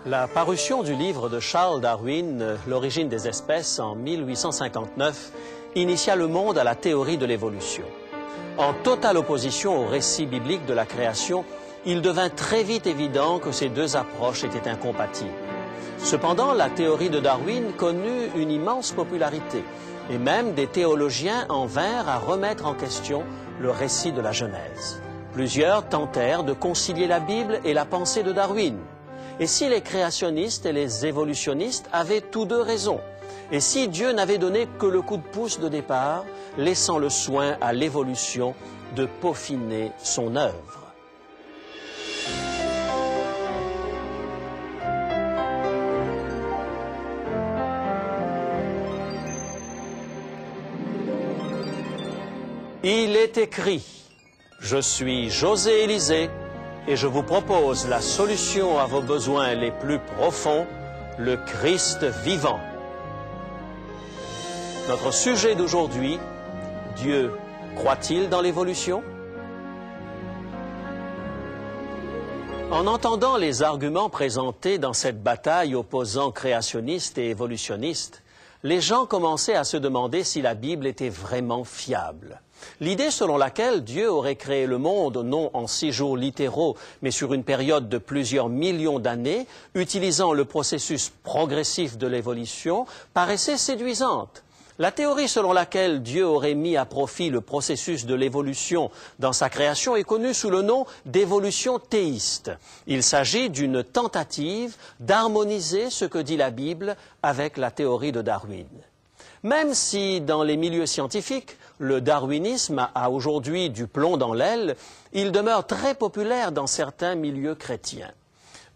La parution du livre de Charles Darwin, L'origine des espèces, en 1859, initia le monde à la théorie de l'évolution. En totale opposition au récit biblique de la création, il devint très vite évident que ces deux approches étaient incompatibles. Cependant, la théorie de Darwin connut une immense popularité, et même des théologiens en vinrent à remettre en question le récit de la Genèse. Plusieurs tentèrent de concilier la Bible et la pensée de Darwin. Et si les créationnistes et les évolutionnistes avaient tous deux raison? Et si Dieu n'avait donné que le coup de pouce de départ, laissant le soin à l'évolution de peaufiner son œuvre? Il est écrit, je suis José Élisée, et je vous propose la solution à vos besoins les plus profonds, le Christ vivant. Notre sujet d'aujourd'hui, Dieu croit-il dans l'évolution? En entendant les arguments présentés dans cette bataille opposant créationnistes et évolutionnistes, les gens commençaient à se demander si la Bible était vraiment fiable. L'idée selon laquelle Dieu aurait créé le monde non en 6 jours littéraux, mais sur une période de plusieurs millions d'années, utilisant le processus progressif de l'évolution, paraissait séduisante. La théorie selon laquelle Dieu aurait mis à profit le processus de l'évolution dans sa création est connue sous le nom d'évolution théiste. Il s'agit d'une tentative d'harmoniser ce que dit la Bible avec la théorie de Darwin. Même si dans les milieux scientifiques, le darwinisme a aujourd'hui du plomb dans l'aile, il demeure très populaire dans certains milieux chrétiens.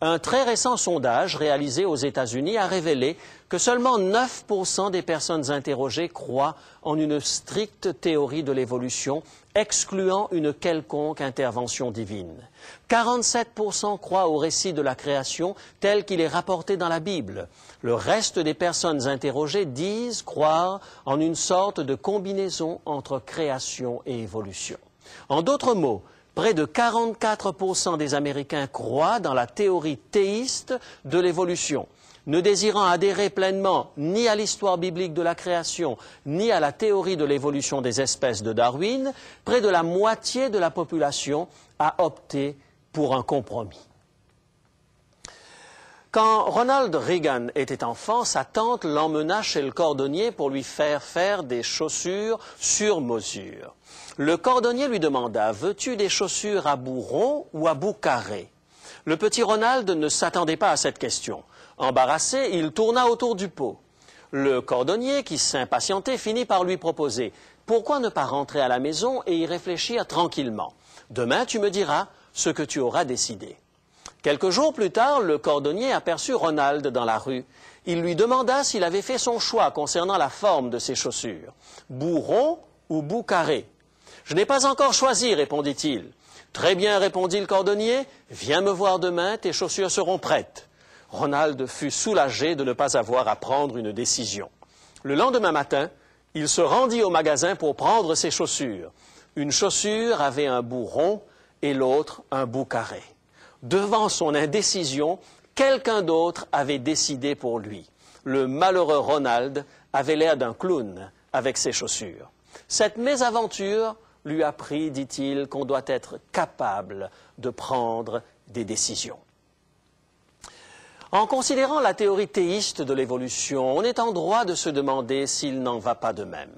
Un très récent sondage réalisé aux États-Unis a révélé que seulement 9% des personnes interrogées croient en une stricte théorie de l'évolution, excluant une quelconque intervention divine. 47% croient au récit de la création tel qu'il est rapporté dans la Bible. Le reste des personnes interrogées disent croire en une sorte de combinaison entre création et évolution. En d'autres mots, près de 44% des Américains croient dans la théorie théiste de l'évolution. Ne désirant adhérer pleinement ni à l'histoire biblique de la création, ni à la théorie de l'évolution des espèces de Darwin, près de la moitié de la population a opté pour un compromis. Quand Ronald Reagan était enfant, sa tante l'emmena chez le cordonnier pour lui faire des chaussures sur mesure. Le cordonnier lui demanda « Veux-tu des chaussures à bout rond ou à bout carré ?» Le petit Ronald ne s'attendait pas à cette question. Embarrassé, il tourna autour du pot. Le cordonnier, qui s'impatientait, finit par lui proposer « Pourquoi ne pas rentrer à la maison et y réfléchir tranquillement? Demain, tu me diras ce que tu auras décidé. » Quelques jours plus tard, le cordonnier aperçut Ronald dans la rue. Il lui demanda s'il avait fait son choix concernant la forme de ses chaussures. Bout rond ou bout carré? « Je n'ai pas encore choisi, répondit-il. »« Très bien, répondit le cordonnier, viens me voir demain, tes chaussures seront prêtes. » Ronald fut soulagé de ne pas avoir à prendre une décision. Le lendemain matin, il se rendit au magasin pour prendre ses chaussures. Une chaussure avait un bout rond et l'autre un bout carré. Devant son indécision, quelqu'un d'autre avait décidé pour lui. Le malheureux Ronald avait l'air d'un clown avec ses chaussures. Cette mésaventure lui apprit, dit-il, qu'on doit être capable de prendre des décisions. En considérant la théorie théiste de l'évolution, on est en droit de se demander s'il n'en va pas de même.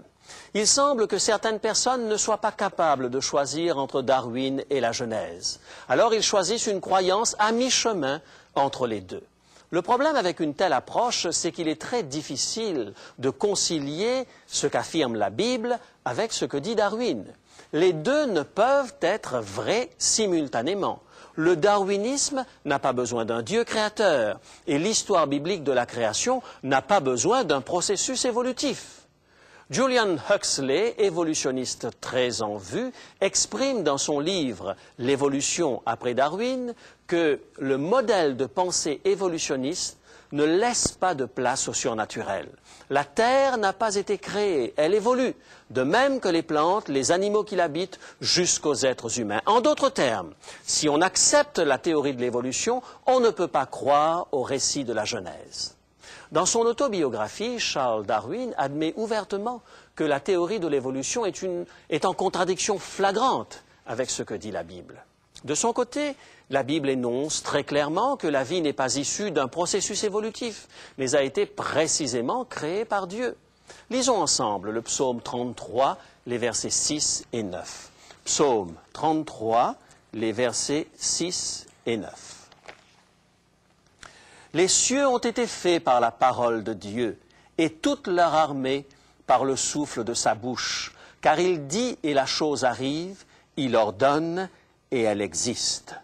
Il semble que certaines personnes ne soient pas capables de choisir entre Darwin et la Genèse. Alors ils choisissent une croyance à mi-chemin entre les deux. Le problème avec une telle approche, c'est qu'il est très difficile de concilier ce qu'affirme la Bible avec ce que dit Darwin. Les deux ne peuvent être vrais simultanément. Le darwinisme n'a pas besoin d'un Dieu créateur et l'histoire biblique de la création n'a pas besoin d'un processus évolutif. Julian Huxley, évolutionniste très en vue, exprime dans son livre « L'évolution après Darwin » que le modèle de pensée évolutionniste ne laisse pas de place au surnaturel. La Terre n'a pas été créée, elle évolue, de même que les plantes, les animaux qui l'habitent, jusqu'aux êtres humains. En d'autres termes, si on accepte la théorie de l'évolution, on ne peut pas croire au récit de la Genèse. Dans son autobiographie, Charles Darwin admet ouvertement que la théorie de l'évolution est en contradiction flagrante avec ce que dit la Bible. De son côté, la Bible énonce très clairement que la vie n'est pas issue d'un processus évolutif, mais a été précisément créée par Dieu. Lisons ensemble le psaume 33, les versets 6 et 9. Psaume 33, les versets 6 et 9. Les cieux ont été faits par la parole de Dieu, et toute leur armée par le souffle de sa bouche. Car il dit et la chose arrive, il ordonne et elle existe.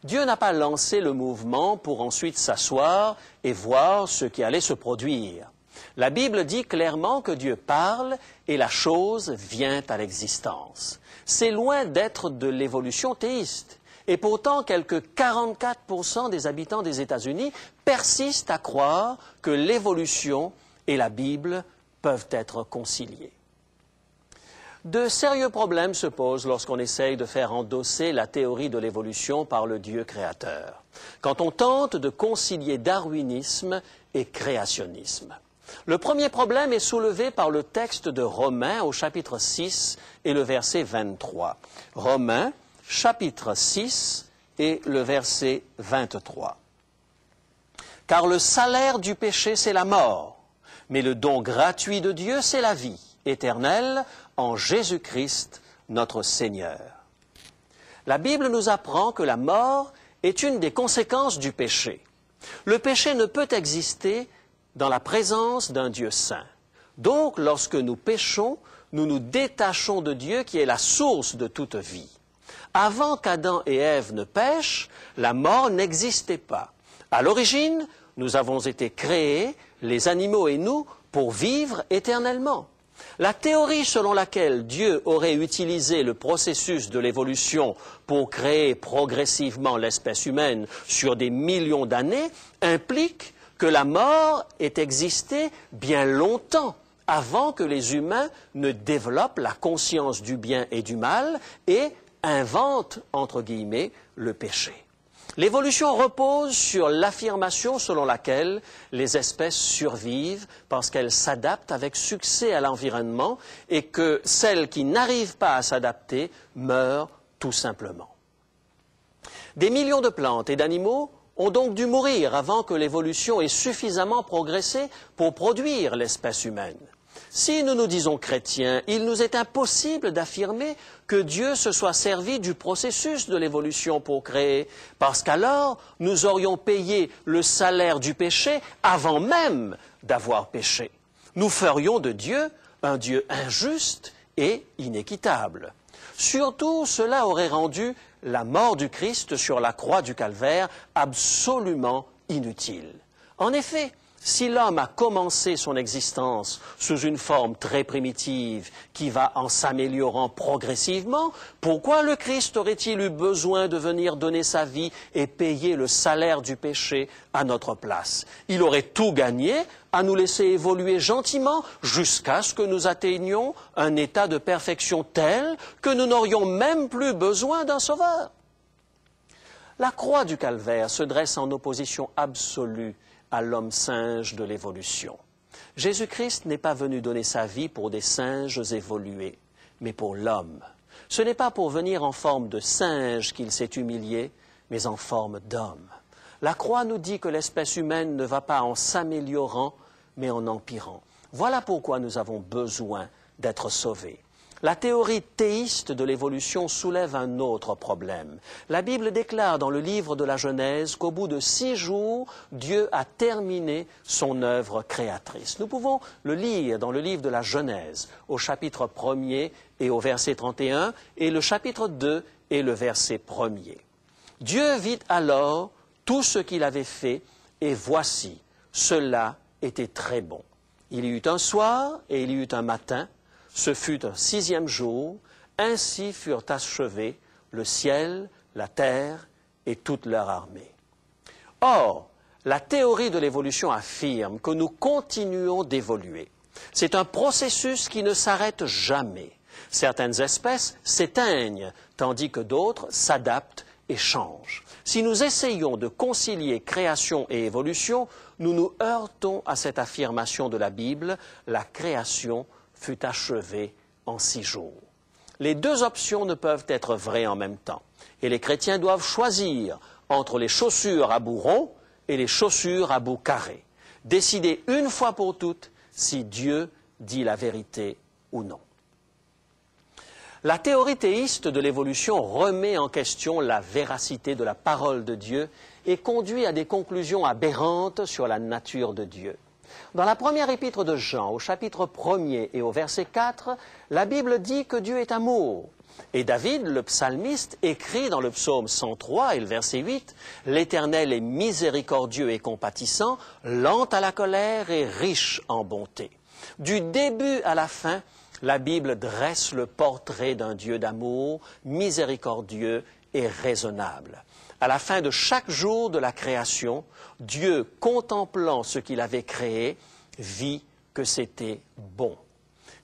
Dieu n'a pas lancé le mouvement pour ensuite s'asseoir et voir ce qui allait se produire. La Bible dit clairement que Dieu parle et la chose vient à l'existence. C'est loin d'être de l'évolution théiste. Et pourtant, quelques 44% des habitants des États-Unis persistent à croire que l'évolution et la Bible peuvent être conciliés. De sérieux problèmes se posent lorsqu'on essaye de faire endosser la théorie de l'évolution par le Dieu créateur, quand on tente de concilier darwinisme et créationnisme. Le premier problème est soulevé par le texte de Romains au chapitre 6 et le verset 23. Romains, chapitre 6 et le verset 23. Car le salaire du péché, c'est la mort, mais le don gratuit de Dieu, c'est la vie éternelle en Jésus-Christ, notre Seigneur. La Bible nous apprend que la mort est une des conséquences du péché. Le péché ne peut exister dans la présence d'un Dieu saint. Donc, lorsque nous péchons, nous nous détachons de Dieu qui est la source de toute vie. Avant qu'Adam et Ève ne pêchent, la mort n'existait pas. À l'origine, nous avons été créés, les animaux et nous, pour vivre éternellement. La théorie selon laquelle Dieu aurait utilisé le processus de l'évolution pour créer progressivement l'espèce humaine sur des millions d'années implique que la mort ait existé bien longtemps avant que les humains ne développent la conscience du bien et du mal et inventent, entre guillemets, le péché. L'évolution repose sur l'affirmation selon laquelle les espèces survivent parce qu'elles s'adaptent avec succès à l'environnement et que celles qui n'arrivent pas à s'adapter meurent tout simplement. Des millions de plantes et d'animaux ont donc dû mourir avant que l'évolution ait suffisamment progressé pour produire l'espèce humaine. Si nous nous disons chrétiens, il nous est impossible d'affirmer que Dieu se soit servi du processus de l'évolution pour créer, parce qu'alors nous aurions payé le salaire du péché avant même d'avoir péché. Nous ferions de Dieu un Dieu injuste et inéquitable. Surtout, cela aurait rendu la mort du Christ sur la croix du Calvaire absolument inutile. En effet, si l'homme a commencé son existence sous une forme très primitive qui va en s'améliorant progressivement, pourquoi le Christ aurait-il eu besoin de venir donner sa vie et payer le salaire du péché à notre place? Il aurait tout gagné à nous laisser évoluer gentiment jusqu'à ce que nous atteignions un état de perfection tel que nous n'aurions même plus besoin d'un sauveur. La croix du Calvaire se dresse en opposition absolue à l'homme singe de l'évolution. Jésus-Christ n'est pas venu donner sa vie pour des singes évolués, mais pour l'homme. Ce n'est pas pour venir en forme de singe qu'il s'est humilié, mais en forme d'homme. La croix nous dit que l'espèce humaine ne va pas en s'améliorant, mais en empirant. Voilà pourquoi nous avons besoin d'être sauvés. La théorie théiste de l'évolution soulève un autre problème. La Bible déclare dans le livre de la Genèse qu'au bout de 6 jours, Dieu a terminé son œuvre créatrice. Nous pouvons le lire dans le livre de la Genèse, au chapitre 1er et au verset 31, et le chapitre 2 et le verset 1er. Dieu vit alors tout ce qu'il avait fait, et voici, cela était très bon. Il y eut un soir et il y eut un matin, ce fut un 6e jour, ainsi furent achevés le ciel, la terre et toute leur armée. Or, la théorie de l'évolution affirme que nous continuons d'évoluer. C'est un processus qui ne s'arrête jamais. Certaines espèces s'éteignent, tandis que d'autres s'adaptent et changent. Si nous essayons de concilier création et évolution, nous nous heurtons à cette affirmation de la Bible, la création fut achevée en 6 jours. Les deux options ne peuvent être vraies en même temps, et les chrétiens doivent choisir entre les chaussures à bout rond et les chaussures à bout carré. Décider une fois pour toutes si Dieu dit la vérité ou non. La théorie théiste de l'évolution remet en question la véracité de la parole de Dieu et conduit à des conclusions aberrantes sur la nature de Dieu. Dans la première épître de Jean, au chapitre 1er et au verset 4, la Bible dit que Dieu est amour. Et David, le psalmiste, écrit dans le psaume 103 et le verset 8, « L'Éternel est miséricordieux et compatissant, lent à la colère et riche en bonté. » Du début à la fin, la Bible dresse le portrait d'un Dieu d'amour, miséricordieux et raisonnable. À la fin de chaque jour de la création, Dieu, contemplant ce qu'il avait créé, vit que c'était bon.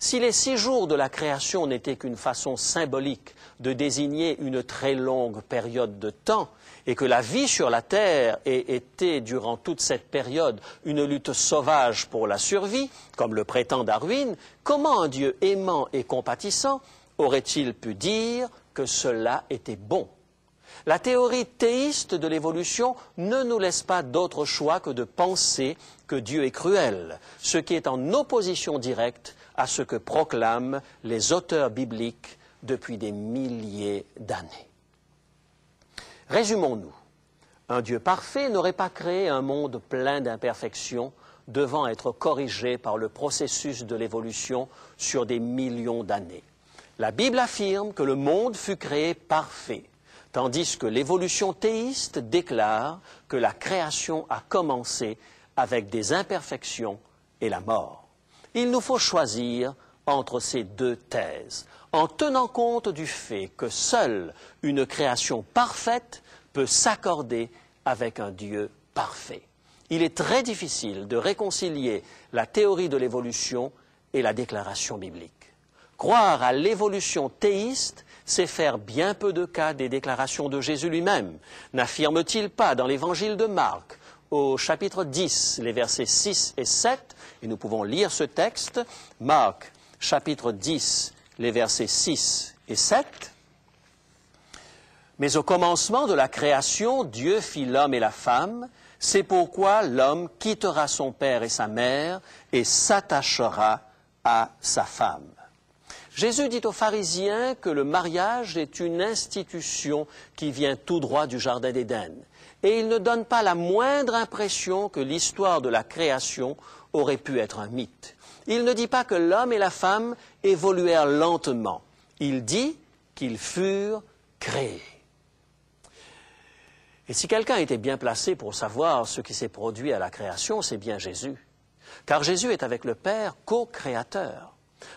Si les 6 jours de la création n'étaient qu'une façon symbolique de désigner une très longue période de temps, et que la vie sur la terre ait été, durant toute cette période, une lutte sauvage pour la survie, comme le prétend Darwin, comment un Dieu aimant et compatissant aurait-il pu dire que cela était bon? La théorie théiste de l'évolution ne nous laisse pas d'autre choix que de penser que Dieu est cruel, ce qui est en opposition directe à ce que proclament les auteurs bibliques depuis des milliers d'années. Résumons-nous. Un Dieu parfait n'aurait pas créé un monde plein d'imperfections devant être corrigé par le processus de l'évolution sur des millions d'années. La Bible affirme que le monde fut créé parfait, tandis que l'évolution théiste déclare que la création a commencé avec des imperfections et la mort. Il nous faut choisir entre ces deux thèses, en tenant compte du fait que seule une création parfaite peut s'accorder avec un Dieu parfait. Il est très difficile de réconcilier la théorie de l'évolution et la déclaration biblique. Croire à l'évolution théiste, c'est faire bien peu de cas des déclarations de Jésus lui-même. N'affirme-t-il pas dans l'évangile de Marc, au chapitre 10, les versets 6 et 7, et nous pouvons lire ce texte, Marc, chapitre 10, les versets 6 et 7. « Mais au commencement de la création, Dieu fit l'homme et la femme, c'est pourquoi l'homme quittera son père et sa mère et s'attachera à sa femme. » Jésus dit aux pharisiens que le mariage est une institution qui vient tout droit du Jardin d'Éden. Et il ne donne pas la moindre impression que l'histoire de la création aurait pu être un mythe. Il ne dit pas que l'homme et la femme évoluèrent lentement. Il dit qu'ils furent créés. Et si quelqu'un était bien placé pour savoir ce qui s'est produit à la création, c'est bien Jésus. Car Jésus est avec le Père co-créateur.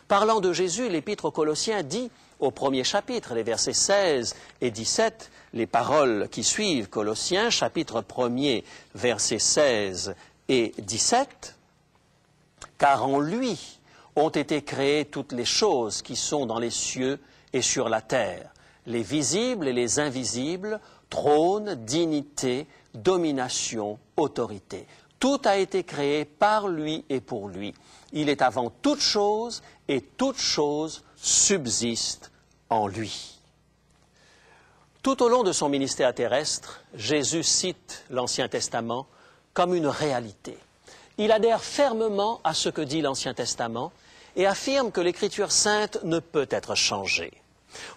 Parlant de Jésus, l'Épître aux Colossiens dit, au premier chapitre, les versets 16 et 17, les paroles qui suivent, Colossiens, chapitre 1er, versets 16 et 17, « Car en lui ont été créées toutes les choses qui sont dans les cieux et sur la terre, les visibles et les invisibles, trône, dignité, domination, autorité. Tout a été créé par lui et pour lui. Il est avant toute chose et toute chose subsiste en lui. » Tout au long de son ministère terrestre, Jésus cite l'Ancien Testament comme une réalité. Il adhère fermement à ce que dit l'Ancien Testament et affirme que l'Écriture sainte ne peut être changée.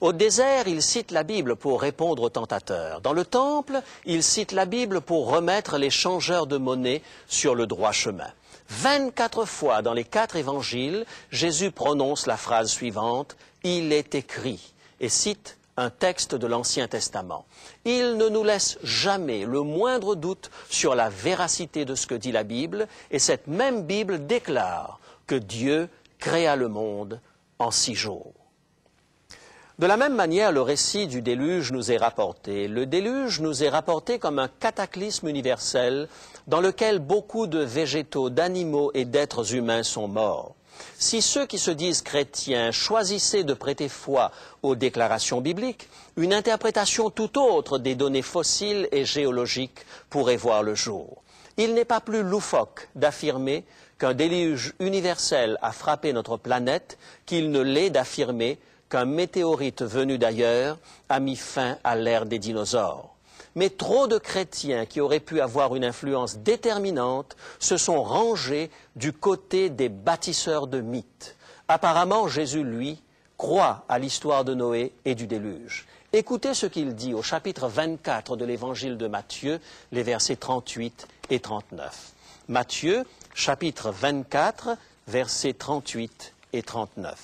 Au désert, il cite la Bible pour répondre aux tentateurs. Dans le temple, il cite la Bible pour remettre les changeurs de monnaie sur le droit chemin. 24 fois dans les 4 évangiles, Jésus prononce la phrase suivante « Il est écrit » et cite un texte de l'Ancien Testament. Il ne nous laisse jamais le moindre doute sur la véracité de ce que dit la Bible et cette même Bible déclare que Dieu créa le monde en 6 jours. De la même manière, le récit du déluge nous est rapporté. Le déluge nous est rapporté comme un cataclysme universel dans lequel beaucoup de végétaux, d'animaux et d'êtres humains sont morts. Si ceux qui se disent chrétiens choisissaient de prêter foi aux déclarations bibliques, une interprétation tout autre des données fossiles et géologiques pourrait voir le jour. Il n'est pas plus loufoque d'affirmer qu'un déluge universel a frappé notre planète qu'il ne l'est d'affirmer qu'un météorite venu d'ailleurs a mis fin à l'ère des dinosaures. Mais trop de chrétiens qui auraient pu avoir une influence déterminante se sont rangés du côté des bâtisseurs de mythes. Apparemment, Jésus, lui, croit à l'histoire de Noé et du déluge. Écoutez ce qu'il dit au chapitre 24 de l'évangile de Matthieu, les versets 38 et 39. Matthieu, chapitre 24, versets 38 et 39.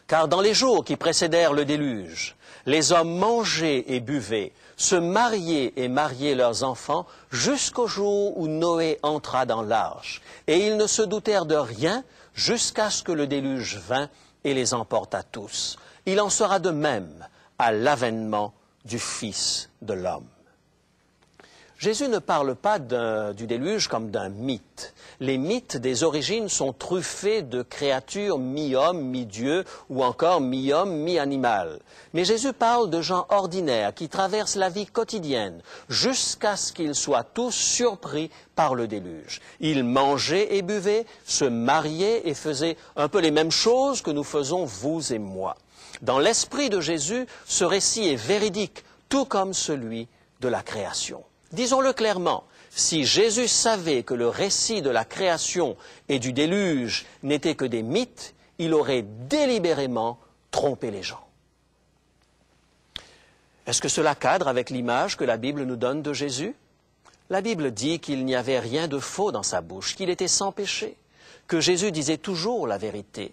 Car dans les jours qui précédèrent le déluge, les hommes mangeaient et buvaient, se mariaient et mariaient leurs enfants jusqu'au jour où Noé entra dans l'arche. Et ils ne se doutèrent de rien jusqu'à ce que le déluge vînt et les emporta tous. Il en sera de même à l'avènement du Fils de l'homme. Jésus ne parle pas du déluge comme d'un mythe. Les mythes des origines sont truffés de créatures mi-homme, mi-dieu, ou encore mi-homme, mi-animal. Mais Jésus parle de gens ordinaires qui traversent la vie quotidienne jusqu'à ce qu'ils soient tous surpris par le déluge. Ils mangeaient et buvaient, se mariaient et faisaient un peu les mêmes choses que nous faisons vous et moi. Dans l'esprit de Jésus, ce récit est véridique, tout comme celui de la création. Disons-le clairement, si Jésus savait que le récit de la création et du déluge n'était que des mythes, il aurait délibérément trompé les gens. Est-ce que cela cadre avec l'image que la Bible nous donne de Jésus? La Bible dit qu'il n'y avait rien de faux dans sa bouche, qu'il était sans péché, que Jésus disait toujours la vérité.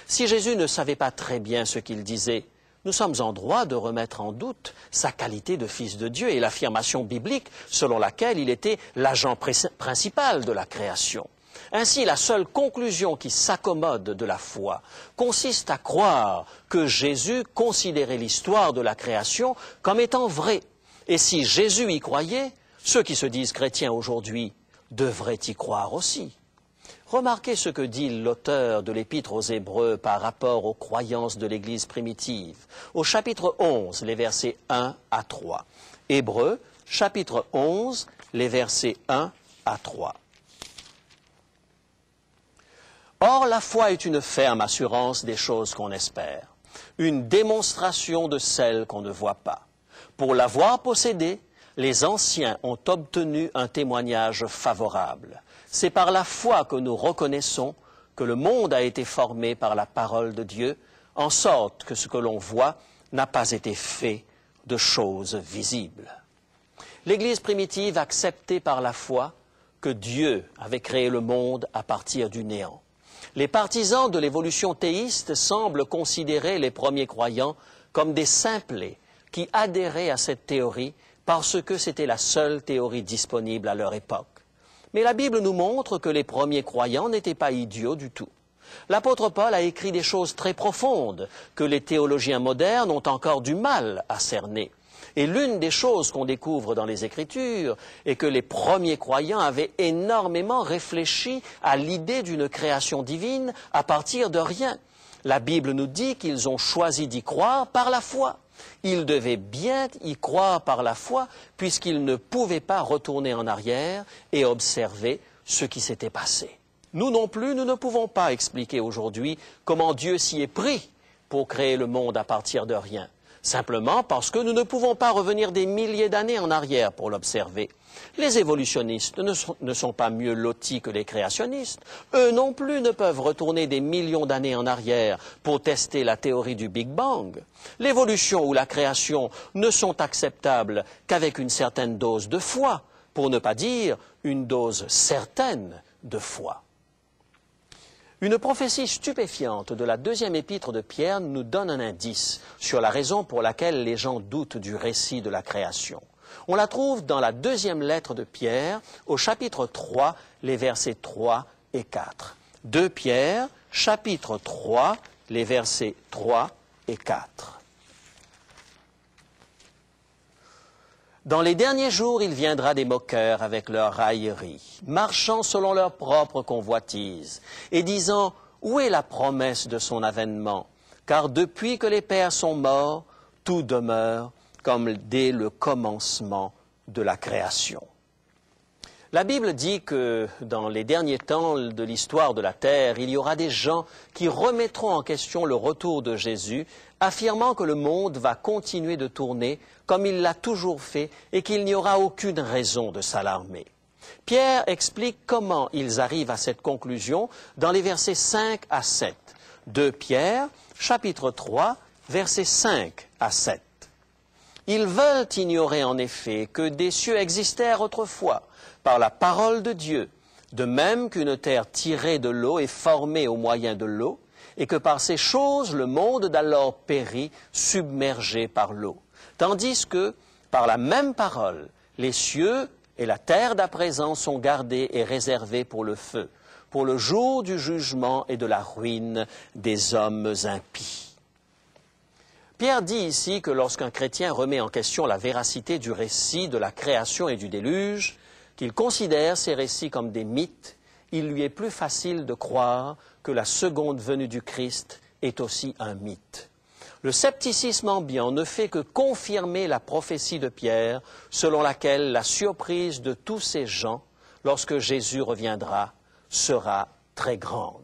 Si Jésus ne savait pas très bien ce qu'il disait, nous sommes en droit de remettre en doute sa qualité de Fils de Dieu et l'affirmation biblique selon laquelle il était l'agent principal de la création. Ainsi, la seule conclusion qui s'accommode de la foi consiste à croire que Jésus considérait l'histoire de la création comme étant vraie. Et si Jésus y croyait, ceux qui se disent chrétiens aujourd'hui devraient y croire aussi. Remarquez ce que dit l'auteur de l'Épître aux Hébreux par rapport aux croyances de l'Église primitive. Au chapitre 11, les versets 1 à 3. Hébreux, chapitre 11, les versets 1 à 3. Or, la foi est une ferme assurance des choses qu'on espère, une démonstration de celles qu'on ne voit pas. Pour l'avoir possédée, les anciens ont obtenu un témoignage favorable. C'est par la foi que nous reconnaissons que le monde a été formé par la parole de Dieu, en sorte que ce que l'on voit n'a pas été fait de choses visibles. L'Église primitive acceptait par la foi que Dieu avait créé le monde à partir du néant. Les partisans de l'évolution théiste semblent considérer les premiers croyants comme des simplets qui adhéraient à cette théorie parce que c'était la seule théorie disponible à leur époque. Mais la Bible nous montre que les premiers croyants n'étaient pas idiots du tout. L'apôtre Paul a écrit des choses très profondes que les théologiens modernes ont encore du mal à cerner. Et l'une des choses qu'on découvre dans les Écritures est que les premiers croyants avaient énormément réfléchi à l'idée d'une création divine à partir de rien. La Bible nous dit qu'ils ont choisi d'y croire par la foi. Ils devaient bien y croire par la foi puisqu'ils ne pouvaient pas retourner en arrière et observer ce qui s'était passé. Nous non plus, nous ne pouvons pas expliquer aujourd'hui comment Dieu s'y est pris pour créer le monde à partir de rien. Simplement parce que nous ne pouvons pas revenir des milliers d'années en arrière pour l'observer. Les évolutionnistes ne sont pas mieux lotis que les créationnistes. Eux non plus ne peuvent retourner des millions d'années en arrière pour tester la théorie du Big Bang. L'évolution ou la création ne sont acceptables qu'avec une certaine dose de foi, pour ne pas dire une dose certaine de foi. Une prophétie stupéfiante de la deuxième épître de Pierre nous donne un indice sur la raison pour laquelle les gens doutent du récit de la création. On la trouve dans la deuxième lettre de Pierre, au chapitre 3, les versets 3 et 4. 2 Pierre, chapitre 3, les versets 3 et 4. Dans les derniers jours, il viendra des moqueurs avec leurs railleries, marchant selon leur propre convoitise, et disant « Où est la promesse de son avènement? Car depuis que les pères sont morts, tout demeure comme dès le commencement de la création. » La Bible dit que dans les derniers temps de l'histoire de la terre, il y aura des gens qui remettront en question le retour de Jésus, affirmant que le monde va continuer de tourner comme il l'a toujours fait et qu'il n'y aura aucune raison de s'alarmer. Pierre explique comment ils arrivent à cette conclusion dans les versets 5 à 7. 2 Pierre, chapitre 3, versets 5 à 7. Ils veulent ignorer en effet que des cieux existèrent autrefois par la parole de Dieu, de même qu'une terre tirée de l'eau est formée au moyen de l'eau, et que par ces choses le monde d'alors périt, submergé par l'eau. Tandis que, par la même parole, les cieux et la terre d'à présent sont gardés et réservés pour le feu, pour le jour du jugement et de la ruine des hommes impies. Pierre dit ici que lorsqu'un chrétien remet en question la véracité du récit de la création et du déluge, qu'il considère ces récits comme des mythes, il lui est plus facile de croire que la seconde venue du Christ est aussi un mythe. Le scepticisme ambiant ne fait que confirmer la prophétie de Pierre, selon laquelle la surprise de tous ces gens, lorsque Jésus reviendra, sera très grande.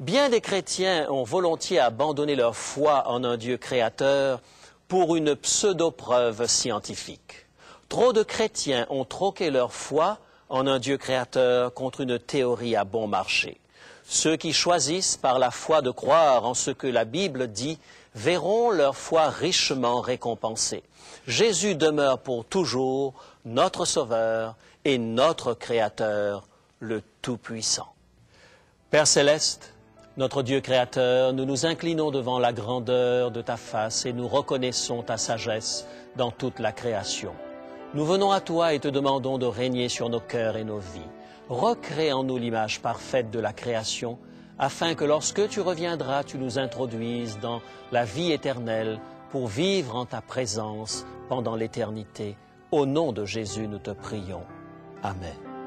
Bien des chrétiens ont volontiers abandonné leur foi en un Dieu créateur pour une pseudo-preuve scientifique. Trop de chrétiens ont troqué leur foi en un Dieu créateur contre une théorie à bon marché. Ceux qui choisissent par la foi de croire en ce que la Bible dit verront leur foi richement récompensée. Jésus demeure pour toujours notre Sauveur et notre Créateur, le Tout-Puissant. Père Céleste, notre Dieu créateur, nous nous inclinons devant la grandeur de ta face et nous reconnaissons ta sagesse dans toute la création. Nous venons à toi et te demandons de régner sur nos cœurs et nos vies. Recrée en nous l'image parfaite de la création, afin que lorsque tu reviendras, tu nous introduises dans la vie éternelle pour vivre en ta présence pendant l'éternité. Au nom de Jésus, nous te prions. Amen.